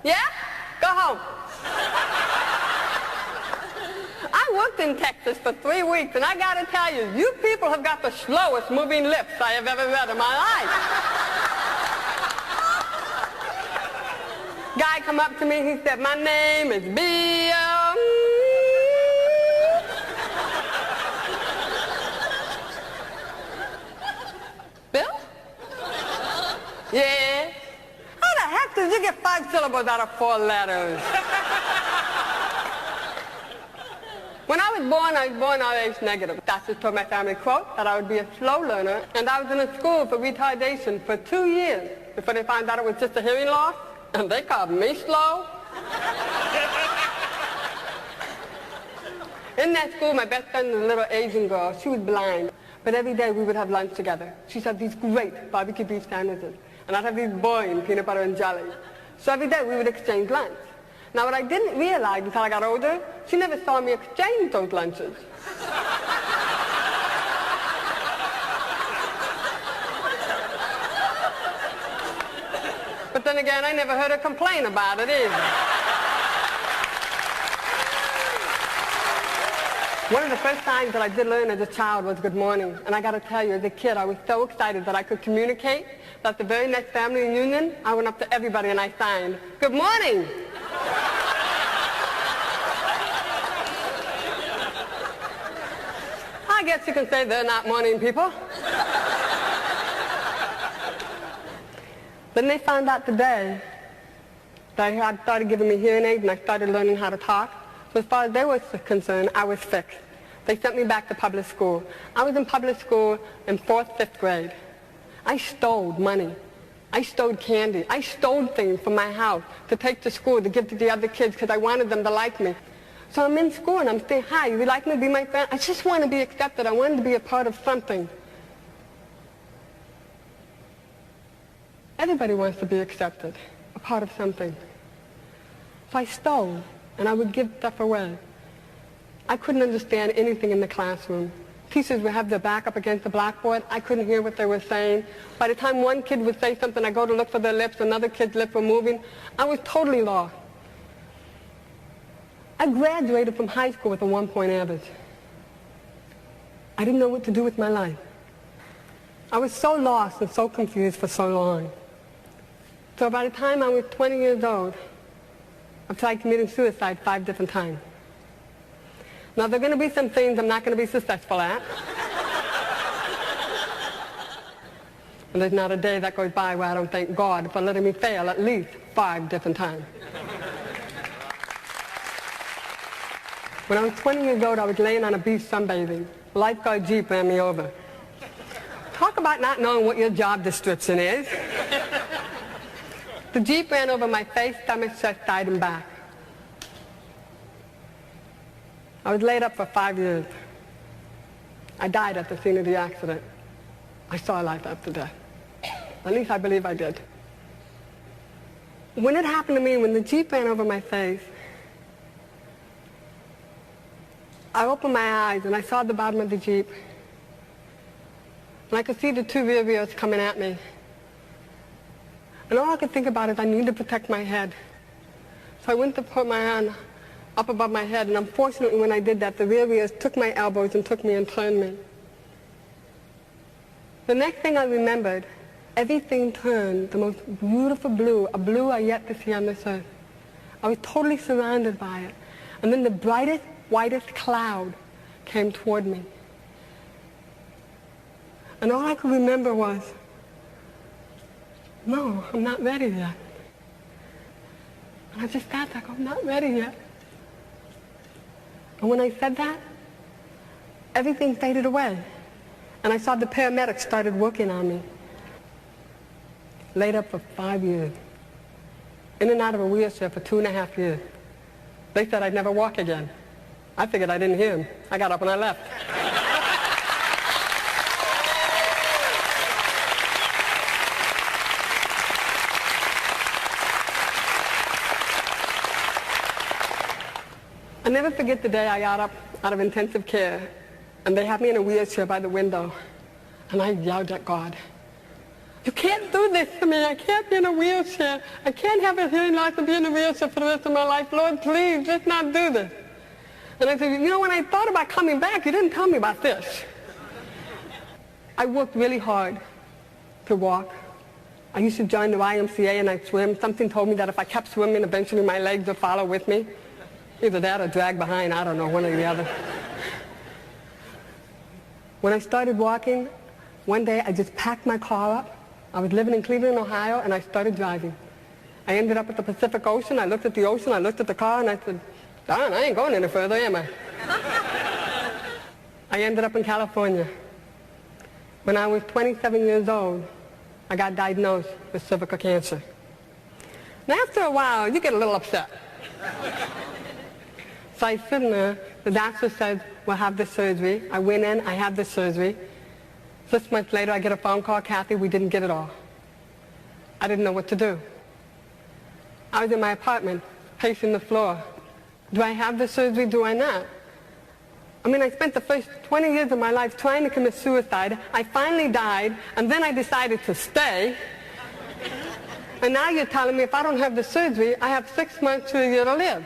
Yeah? Go home. I worked in Texas for 3 weeks, and I got to tell you, you people have got the slowest moving lips I have ever read in my life. Guy come up to me, he said, my name is Bill. Bill? Yeah. How the heck did you get 5 syllables out of 4 letters? When I was born RH negative. Doctors told my family, quote, that I would be a slow learner, and I was in a school for retardation for 2 years before they found out it was just a hearing loss, and they called me slow. In that school, my best friend was a little Asian girl. She was blind, but every day we would have lunch together. She'd have these great barbecue beef sandwiches, and I'd have these boring peanut butter and jelly. So every day we would exchange lunch. Now, what I didn't realize until I got older, she never saw me exchange those lunches. But then again, I never heard her complain about it either. One of the first times that I did learn as a child was good morning. And I got to tell you, as a kid, I was so excited that I could communicate that the very next family reunion, I went up to everybody and I signed, good morning. I guess you can say they're not morning people. Then they found out today that I started giving me hearing aids and I started learning how to talk. So as far as they were concerned, I was fixed. They sent me back to public school. I was in public school in 4th, 5th grade. I stole money. I stole candy. I stole things from my house to take to school to give to the other kids because I wanted them to like me. So I'm in school and I'm saying, hi, you like me to be my friend? I just want to be accepted. I wanted to be a part of something. Everybody wants to be accepted, a part of something. So I stole, and I would give stuff away. I couldn't understand anything in the classroom. Teachers would have their back up against the blackboard. I couldn't hear what they were saying. By the time one kid would say something, I go to look for their lips, another kid's lips were moving. I was totally lost. I graduated from high school with a 1-point average. I didn't know what to do with my life. I was so lost and so confused for so long. So by the time I was 20 years old, I've tried committing suicide 5 different times. Now, there are going to be some things I'm not going to be successful at. And there's not a day that goes by where I don't thank God for letting me fail at least 5 different times. When I was 20 years old, I was laying on a beach sunbathing. A lifeguard Jeep ran me over. Talk about not knowing what your job description is. The Jeep ran over my face, stomach, chest, side, and back. I was laid up for 5 years. I died at the scene of the accident. I saw life after death. At least I believe I did. When it happened to me, when the Jeep ran over my face, I opened my eyes and I saw the bottom of the Jeep. And I could see the 2 rear wheels coming at me. And all I could think about is I need to protect my head. So I went to put my hand up above my head, and unfortunately when I did that, the rear wheels took my elbows and took me and turned me. The next thing I remembered, everything turned the most beautiful blue, a blue I yet to see on this earth. I was totally surrounded by it. And then the brightest, whitest cloud came toward me. And all I could remember was, no, I'm not ready yet. And I just sat there, I'm not ready yet. And when I said that, everything faded away. And I saw the paramedics started working on me. Laid up for 5 years. In and out of a wheelchair for 2.5 years. They said I'd never walk again. I figured I didn't hear them. I got up and I left. I'll never forget the day I got up out of intensive care and they had me in a wheelchair by the window and I yelled at God. You can't do this to me. I can't be in a wheelchair. I can't have a hearing loss and be in a wheelchair for the rest of my life. Lord, please, let's not do this. And I said, you know, when I thought about coming back, you didn't tell me about this. I worked really hard to walk. I used to join the YMCA and I'd swim. Something told me that if I kept swimming, eventually my legs would follow with me. Either that or drag behind, I don't know, one or the other. When I started walking, one day I just packed my car up. I was living in Cleveland, Ohio, and I started driving. I ended up at the Pacific Ocean. I looked at the ocean, I looked at the car, and I said, darn, I ain't going any further, am I? I ended up in California. When I was 27 years old, I got diagnosed with cervical cancer. Now, after a while, you get a little upset. So I sit in there, the doctor said, we'll have the surgery. I went in, I had the surgery. 6 months later, I get a phone call, Kathy, we didn't get it all. I didn't know what to do. I was in my apartment, pacing the floor. Do I have the surgery? Do I not? I mean, I spent the first 20 years of my life trying to commit suicide. I finally died, and then I decided to stay. And now you're telling me if I don't have the surgery, I have 6 months to a year to live.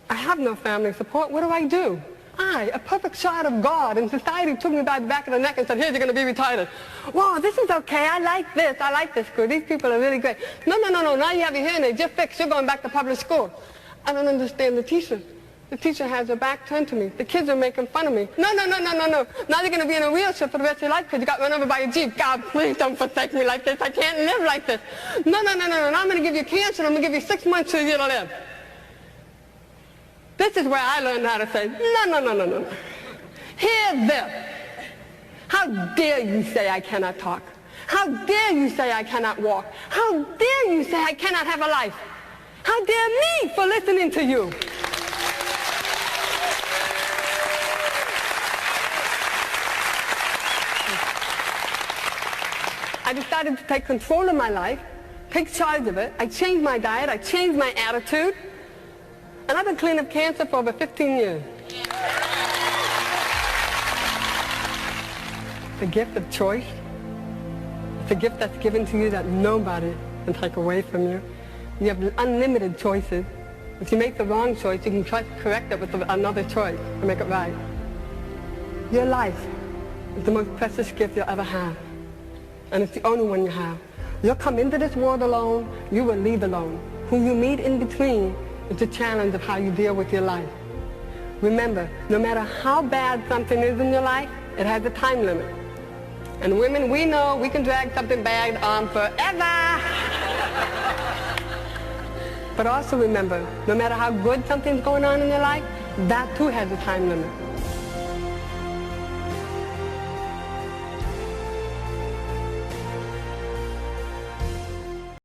I have no family support. What do I do? I, a perfect child of God, and society took me by the back of the neck and said, here, you're going to be retarded. Whoa, this is okay. I like this school. These people are really great. No. Now you have your hearing aid. You're fixed. You're going back to public school. I don't understand the teacher. The teacher has her back turned to me. The kids are making fun of me. No. Now you're going to be in a wheelchair for the rest of your life because you got run over by a Jeep. God, please don't forsake me like this. I can't live like this. No. Now I'm going to give you cancer. I'm going to give you 6 months to a year to live. This is where I learned how to say, no. Hear this. How dare you say I cannot talk? How dare you say I cannot walk? How dare you say I cannot have a life? How dare me for listening to you? I decided to take control of my life, take charge of it. I changed my diet. I changed my attitude. And I've been clean of cancer for over 15 years. The gift of choice. It's a gift that's given to you that nobody can take away from you. You have unlimited choices. If you make the wrong choice, you can try to correct it with another choice to make it right. Your life is the most precious gift you'll ever have. And it's the only one you have. You'll come into this world alone, you will leave alone. Who you meet in between is the challenge of how you deal with your life. Remember, no matter how bad something is in your life, it has a time limit. And women, we know we can drag something bad on forever. But also remember, no matter how good something's going on in your life, that too has a time limit.